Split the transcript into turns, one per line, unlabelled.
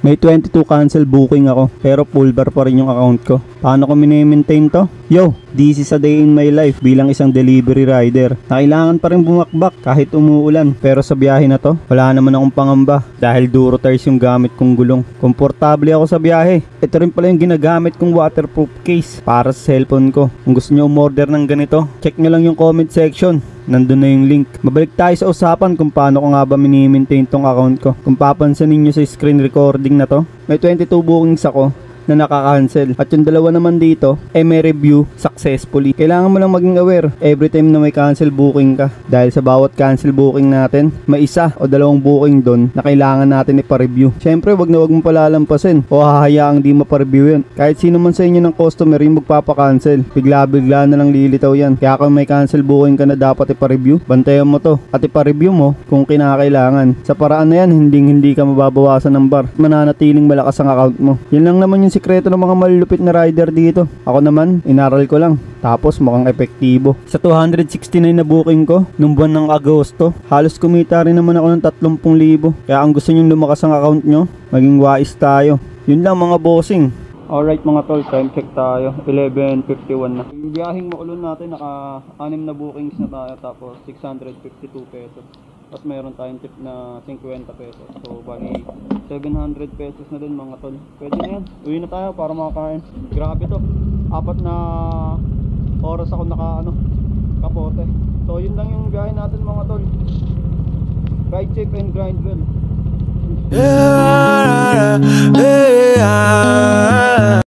May 22 cancel booking ako, pero full bar pa rin yung account ko. Paano ko mini-maintain to? Yo, this is a day in my life bilang isang delivery rider. Na kailangan pa rin bumakbak kahit umuulan. Pero sa biyahe na to, wala naman akong pangamba dahil duro tires yung gamit kong gulong. Komportable ako sa biyahe. Ito rin pala yung ginagamit kong waterproof case para sa cellphone ko. Kung gusto nyo umorder ng ganito, check nyo lang yung comment section. Nandun na yung link. Mabalik tayo sa usapan kung paano ko nga ba mini-maintain tong account ko. Kung papansin ninyo sa screen recording na to, may 22 bookings ako na nakaka-cancel. At yung dalawa naman dito, may review successfully. Kailangan mo lang maging aware every time na may cancel booking ka. Dahil sa bawat cancel booking natin, may isa o dalawang booking doon na kailangan natin ipa-review. Syempre, wag na wag mo palalampasin o hahayaang di mapa-review yun. Kahit sino man sa inyo ng customer yung magpapa-cancel, bigla-bigla na lang lilitaw yan. Kaya kung may cancel booking ka na dapat ipa-review, bantayan mo to at ipa-review mo kung kinakailangan. Sa paraan na yan, hindi ka mababawasan ng bar. Mananatiling malakas ang account mo. Yan lang naman yung sikreto ng mga malulupit na rider dito. Ako naman, inaral ko lang. Tapos mukhang epektibo. Sa 269 na booking ko, nung buwan ng Agosto, halos kumita rin naman ako ng 30,000. Kaya ang gusto nyo lumakas ang account nyo, maging wise tayo. Yun lang mga bossing. Alright mga tol, time check tayo. 11:51 na. Yung biyaheng Makulon natin, naka-6 na bookings na tayo. Tapos 652 pesos. Tapos mayroon tayong tip na 50 pesos. So bali 700 pesos na din mga tol. Pwede na yan. Uwi na tayo para makakain. Grabe to. 4 na oras ako kapote. So yun lang yung biyahe natin mga tol. Ride safe and grind well.